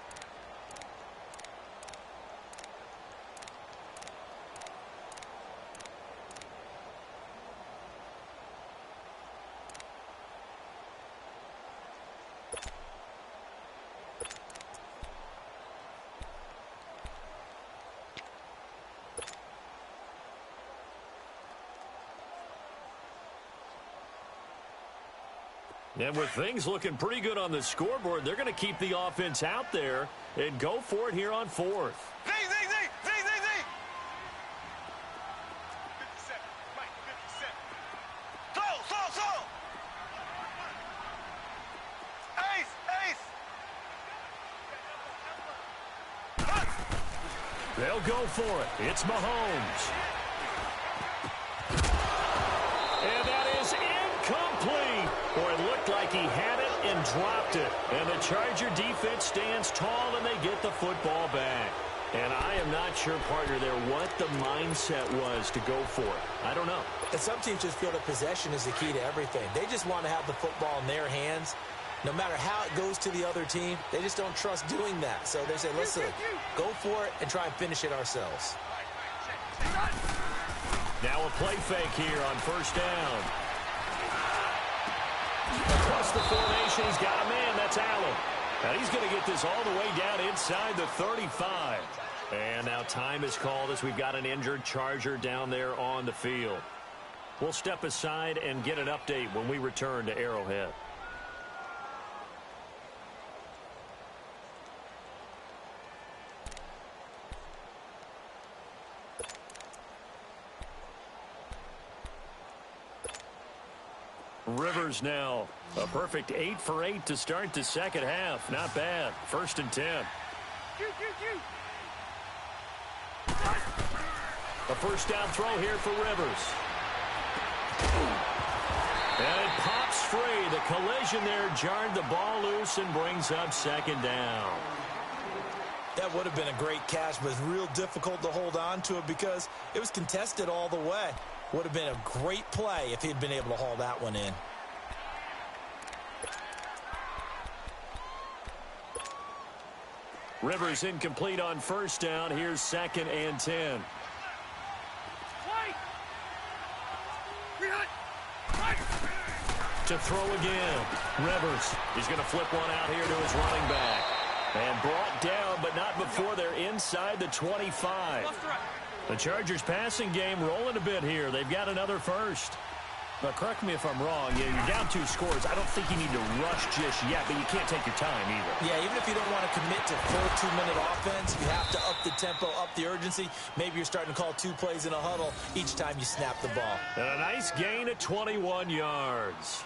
S1: And with things looking pretty good on the scoreboard, they're going to keep the offense out there and go for it here on 4th.
S3: Z. 57. Mike, 57. Slow. Ace.
S1: They'll go for it. It's Mahomes. And that is incomplete. Boy, it looked like he had it and dropped it. And the Charger defense stands tall, and they get the football back. And I am not sure, partner, there what the mindset was to go for it. I don't know.
S2: And some teams just feel that possession is the key to everything. They just want to have the football in their hands. No matter how it goes to the other team, they just don't trust doing that. So they say, listen, go for it and try and finish it ourselves.
S1: Now a play fake here on first down. Across the formation, he's got a man. That's Allen. Now he's going to get this all the way down inside the 35. And now time is called as we've got an injured Charger down there on the field. We'll step aside and get an update when we return to Arrowhead. Rivers now a perfect 8 for 8 to start the second half. Not bad. 1st and 10. A first down throw here for Rivers. And it pops free. The collision there jarred the ball loose and brings up 2nd down.
S2: That would have been a great catch, but it's real difficult to hold on to it because it was contested all the way. Would have been a great play if he'd been able to haul that one in.
S1: Rivers incomplete on first down. Here's 2nd and 10. To throw again. Rivers. He's going to flip one out here to his running back. And brought down, but not before they're inside the 25. The Chargers passing game rolling a bit here. They've got another first.
S5: But correct me if I'm wrong. Yeah, you're down 2 scores. I don't think you need to rush just yet, but you can't take your time either.
S2: Yeah, even if you don't want to commit to full 2-minute offense, you have to up the tempo, up the urgency. Maybe you're starting to call 2 plays in a huddle each time you snap the ball.
S1: And a nice gain of 21 yards.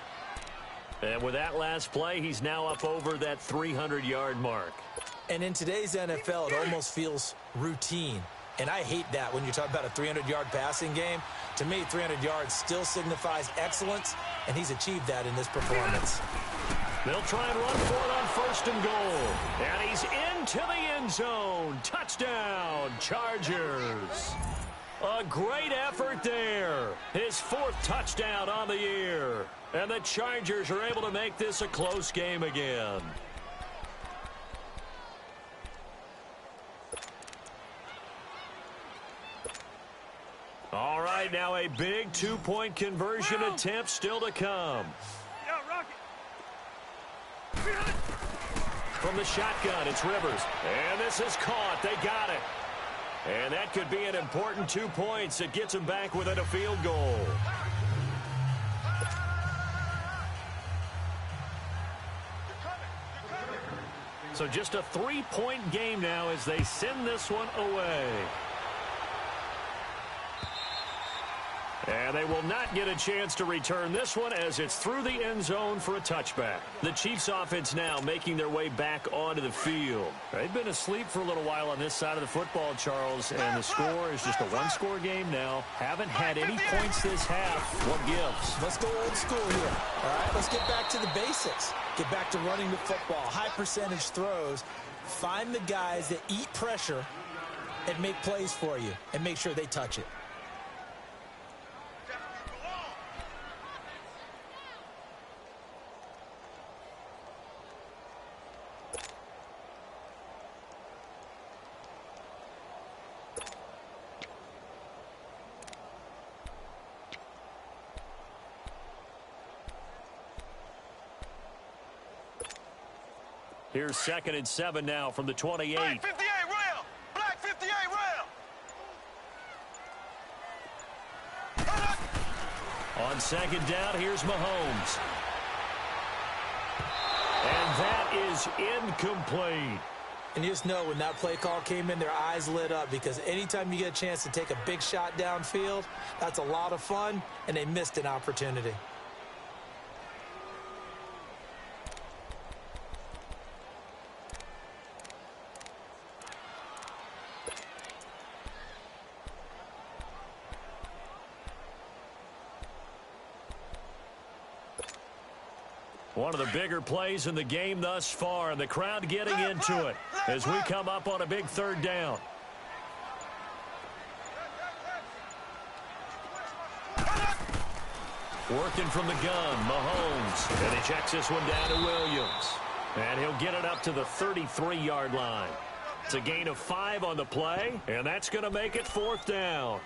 S1: And with that last play, he's now up over that 300-yard mark.
S2: And in today's NFL, it almost feels routine. And I hate that when you talk about a 300-yard passing game. To me, 300 yards still signifies excellence, and he's achieved that in this performance.
S1: They'll try and run for it on 1st and goal. And he's into the end zone. Touchdown, Chargers. A great effort there. His 4th touchdown on the year. And the Chargers are able to make this a close game again. All right, now a big 2-point conversion attempt still to come. From the shotgun, it's Rivers. And this is caught. They got it. And that could be an important 2 points. It gets them back within a field goal. So just a 3-point game now as they send this one away. And they will not get a chance to return this one as it's through the end zone for a touchback. The Chiefs offense now making their way back onto the field. They've been asleep for a little while on this side of the football, Charles, and the score is just a 1-score game now. Haven't had any points this half. What gives?
S2: Let's go old school here. All right, let's get back to the basics. Get back to running the football, high percentage throws. Find the guys that eat pressure and make plays for you and make sure they touch it.
S1: Here's 2nd and 7 now from the 28.
S3: Black 58 rail. Black 58 rail.
S1: On 2nd down, here's Mahomes. And that is incomplete.
S2: And you just know when that play call came in, their eyes lit up because anytime you get a chance to take a big shot downfield, that's a lot of fun, and they missed an opportunity.
S1: One of the bigger plays in the game thus far, and the crowd getting into it as we come up on a big 3rd down. Working from the gun, Mahomes. And he checks this one down to Williams. And he'll get it up to the 33-yard line. It's a gain of 5 on the play, and that's going to make it 4th down.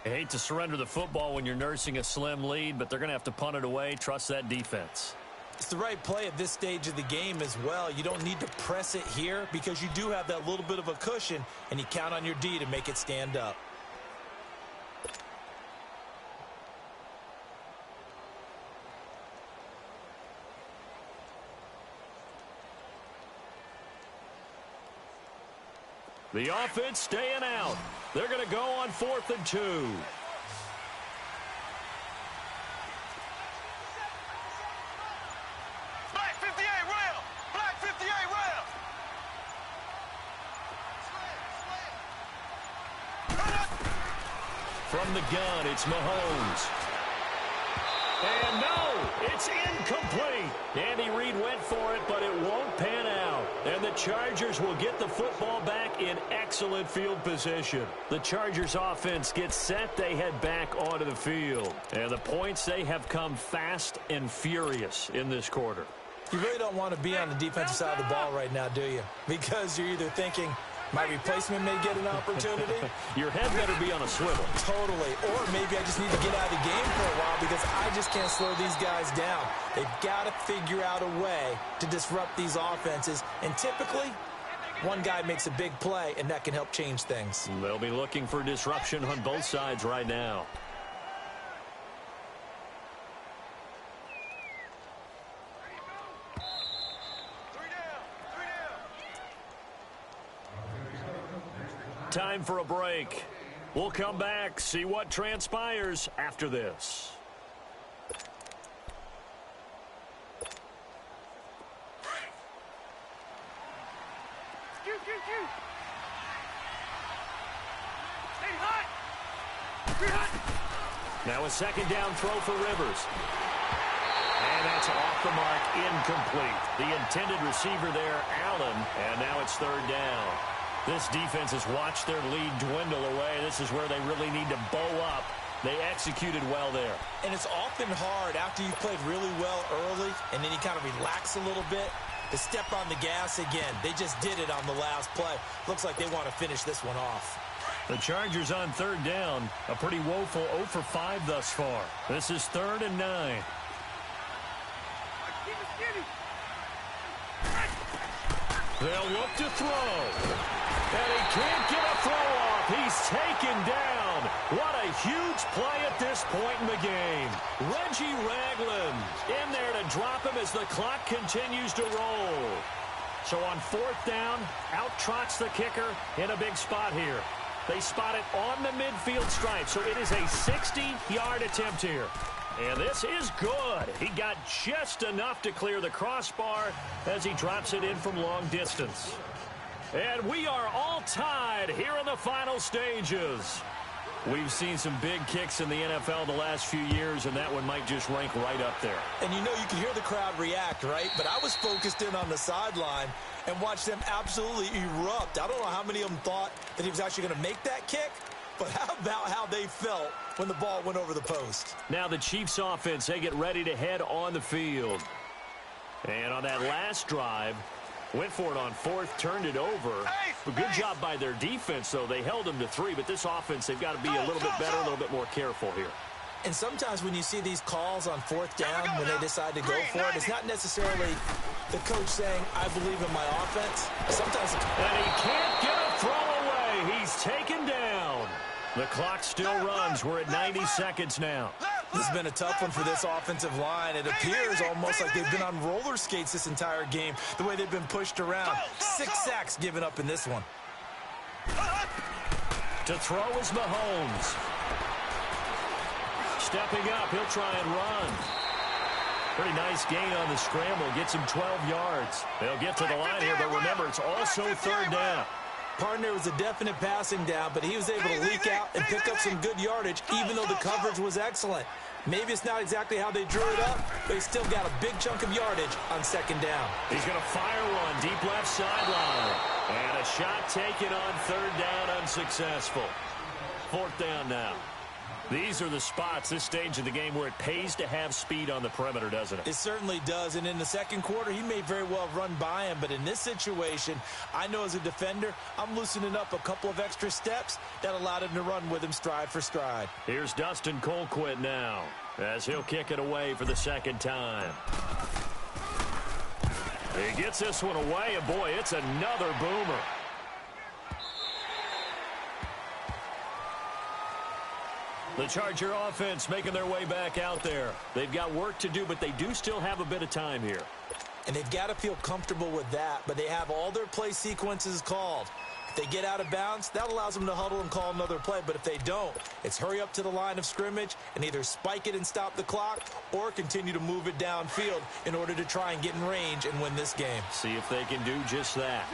S1: I hate to surrender the football when you're nursing a slim lead, but they're going to have to punt it away. Trust that defense.
S2: It's the right play at this stage of the game as well. You don't need to press it here because you do have that little bit of a cushion, and you count on your D to make it stand up.
S1: The offense staying out. They're going to go on 4th and 2.
S3: Black 58 rail. Black 58 rail.
S1: From the gun, it's Mahomes. And no, it's incomplete. Andy Reid went for it, but it won't pan out. And the Chargers will get the football back in excellent field position. The Chargers offense gets set. They head back onto the field. And the points, they have come fast and furious in this quarter.
S2: You really don't want to be on the defensive side of the ball right now, do you? Because you're either thinking, my replacement may get an opportunity.
S1: Your head better be on a swivel.
S2: Totally. Or maybe I just need to get out of the game for a while because I just can't slow these guys down. They've got to figure out a way to disrupt these offenses. And typically, One guy makes a big play, and that can help change things.
S1: They'll be looking for disruption on both sides right now. Time for a break. We'll come back, see what transpires after this. Now a second down throw for Rivers. And that's off the mark, incomplete. The intended receiver there, Allen, and now it's third down. This defense has watched their lead dwindle away. This is where they really need to bow up. They executed well there.
S2: And it's often hard after you've played really well early and then you kind of relax a little bit to step on the gas again. They just did it on the last play. Looks like they want to finish this one off.
S1: The Chargers on third down. A pretty woeful 0 for 5 thus far. This is 3rd and 9. They'll look to throw. And he can't get a throw off. He's taken down. What a huge play at this point in the game. Reggie Ragland in there to drop him as the clock continues to roll. So on 4th down, out trots the kicker in a big spot here. They spot it on the midfield stripe, so it is a 60-yard attempt here. And this is good. He got just enough to clear the crossbar as he drops it in from long distance. And we are all tied here in the final stages. We've seen some big kicks in the NFL the last few years, and that one might just rank right up there.
S2: And you know you can hear the crowd react, right? But I was focused in on the sideline and watched them absolutely erupt. I don't know how many of them thought that he was actually going to make that kick, but how about how they felt when the ball went over the post?
S1: Now the Chiefs offense, they get ready to head on the field. And on that last drive, went for it on 4th, turned it over. A good job by their defense, though. They held them to 3, but this offense, they've got to be a little bit better, a little bit more careful here.
S2: And sometimes when you see these calls on 4th down, when they decide to go for it, it's not necessarily the coach saying, I believe in my offense. Sometimes it's...
S1: And he can't get a throw away. He's taken down. The clock still runs. We're at 90 seconds now.
S2: This has been a tough one for this offensive line. It appears almost like they've been on roller skates this entire game, the way they've been pushed around. 6 sacks given up in this one.
S1: To throw is Mahomes. Stepping up, he'll try and run. Pretty nice gain on the scramble. Gets him 12 yards. They'll get to the line here, but remember, it's also 3rd down.
S2: Partner was a definite passing down, but he was able to leak out and pick up some good yardage, even though the coverage was excellent. Maybe it's not exactly how they drew it up, but he still got a big chunk of yardage on 2nd down.
S1: He's going to fire one deep left sideline. And a shot taken on 3rd down, unsuccessful. 4th down now. These are the spots, this stage of the game, where it pays to have speed on the perimeter, doesn't it?
S2: It certainly does, and in the second quarter, he may very well run by him, but in this situation, I know as a defender, I'm loosening up a couple of extra steps that allowed him to run with him stride for stride.
S1: Here's Dustin Colquitt now, as he'll kick it away for the 2nd time. He gets this one away, and boy, it's another boomer. The Charger offense making their way back out there. They've got work to do, but they do still have a bit of time here.
S2: And they've got to feel comfortable with that, but they have all their play sequences called. If they get out of bounds, that allows them to huddle and call another play, but if they don't, it's hurry up to the line of scrimmage and either spike it and stop the clock or continue to move it downfield in order to try and get in range and win this game.
S1: See if they can do just that.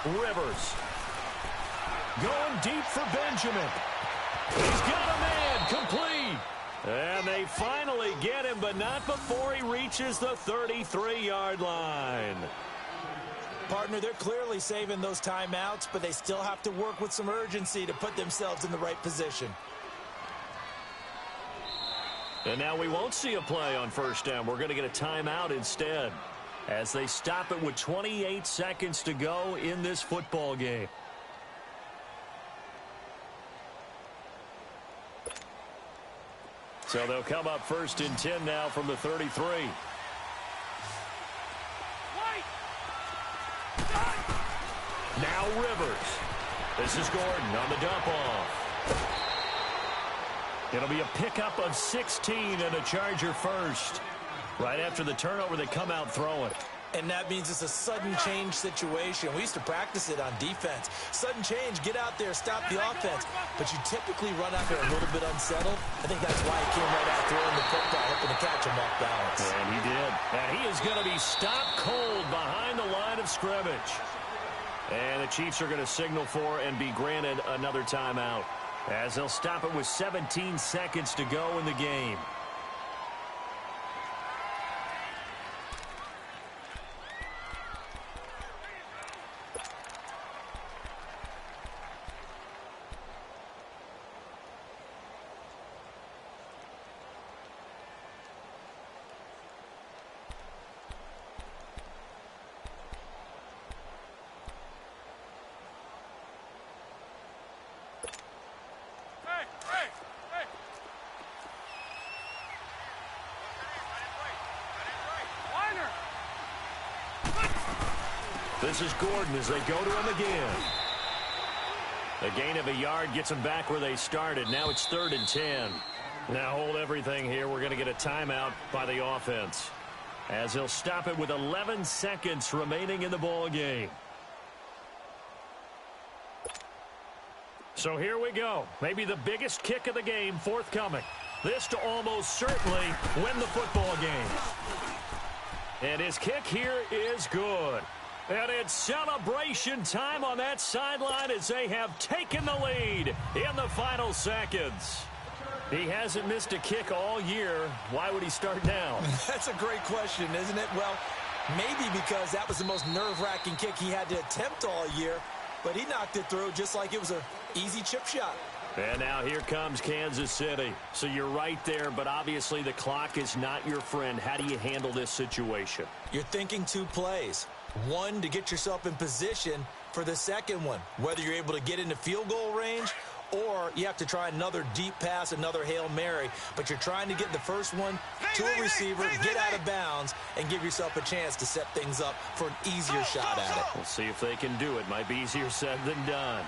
S1: Rivers. Going deep for Benjamin. He's got a man, complete. And they finally get him, but not before he reaches the 33-yard line.
S2: Partner, they're clearly saving those timeouts, but they still have to work with some urgency to put themselves in the right position.
S1: And now we won't see a play on 1st down. We're going to get a timeout instead, as they stop it with 28 seconds to go in this football game. So they'll come up 1st and 10 now from the 33. Now Rivers. This is Gordon on the dump off. It'll be a pickup of 16 and a Charger first. Right after the turnover, they come out throwing.
S2: And that means it's a sudden change situation. We used to practice it on defense. Sudden change, get out there, stop the offense. But you typically run out there a little bit unsettled. I think that's why he came right out throwing the football, hoping to catch him off balance.
S1: And he did. And he is going to be stopped cold behind the line of scrimmage. And the Chiefs are going to signal for and be granted another timeout, as they'll stop it with 17 seconds to go in the game. This is Gordon as they go to him again. A gain of a yard gets them back where they started. Now it's 3rd and 10. Now hold everything here. We're going to get a timeout by the offense, as they'll stop it with 11 seconds remaining in the ball game. So here we go. Maybe the biggest kick of the game forthcoming. This to almost certainly win the football game. And his kick here is good. And it's celebration time on that sideline as they have taken the lead in the final seconds. He hasn't missed a kick all year. Why would he start now?
S2: That's a great question, isn't it? Well, maybe because that was the most nerve-wracking kick he had to attempt all year, but he knocked it through just like it was an easy chip shot.
S1: And now here comes Kansas City. So you're right there, but obviously the clock is not your friend. How do you handle this situation?
S2: You're thinking 2 plays. One, to get yourself in position for the second one, whether you're able to get into field goal range or you have to try another deep pass, another Hail Mary. But you're trying to get the first one to a receiver, get out of bounds, and give yourself a chance to set things up for an easier shot at it.
S1: We'll see if they can do it. Might be easier said than done.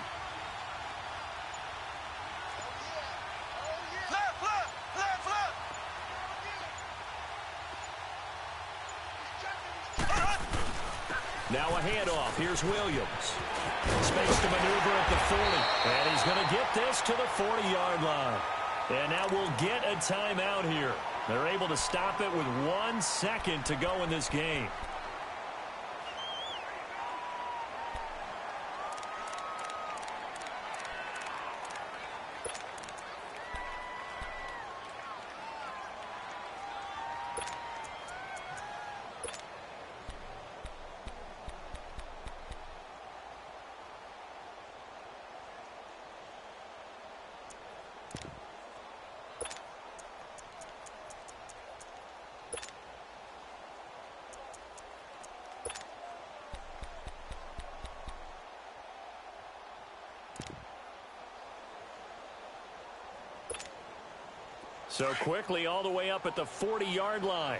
S1: Now a handoff. Here's Williams. Space to maneuver at the 40. And he's going to get this to the 40-yard line. And now we'll get a timeout here. They're able to stop it with 1 second to go in this game. So quickly all the way up at the 40-yard line.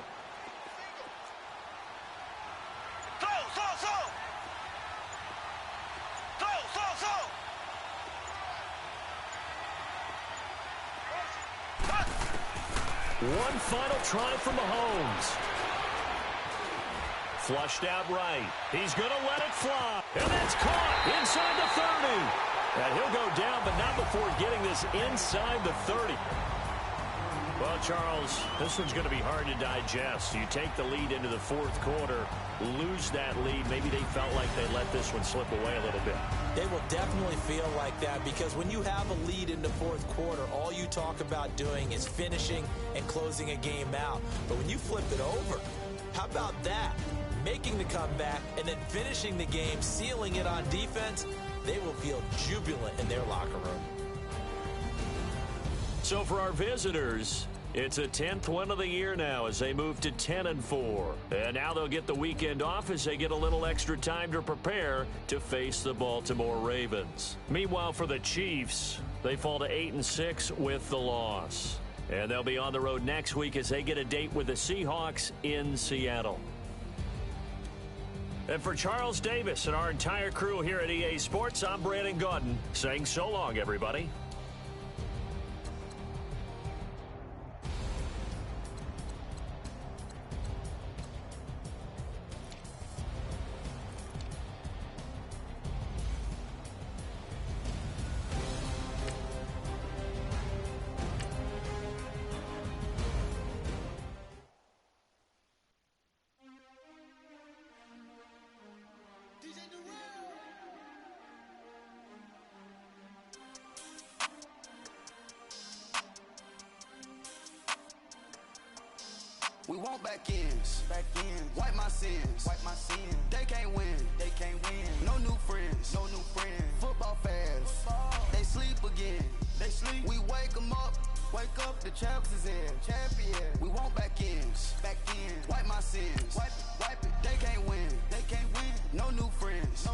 S1: One final try from Mahomes. Flushed out right. He's going to let it fly. And that's caught inside the 30. And he'll go down, but not before getting this inside the 30. Well, Charles, this one's going to be hard to digest. You take the lead into the 4th quarter, lose that lead. Maybe they felt like they let this one slip away a little bit.
S2: They will definitely feel like that because when you have a lead in the 4th quarter, all you talk about doing is finishing and closing a game out. But when you flip it over, how about that? Making the comeback and then finishing the game, sealing it on defense, they will feel jubilant in their locker room.
S1: So for our visitors, it's a 10th win of the year now as they move to 10-4. And now they'll get the weekend off as they get a little extra time to prepare to face the Baltimore Ravens. Meanwhile, for the Chiefs, they fall to 8-6 with the loss. And they'll be on the road next week as they get a date with the Seahawks in Seattle. And for Charles Davis and our entire crew here at EA Sports, I'm Brandon Gaudin saying so long, everybody.
S6: We want back ends. Wipe my sins. They can't win. No new friends. Football fans. They sleep again. We wake them up. The champs is in. We want back ends. Wipe my sins. Wipe it. They can't win. No new friends.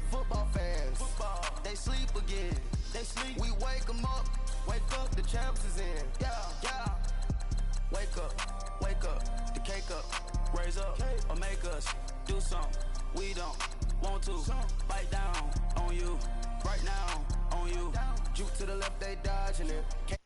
S6: Football fans. They sleep again. We wake them up. The champs is in. Yeah. Wake up, the cake up, raise up, or make us do something we don't want to. Bite down on you, right now on you. Juke to the left, they dodging it.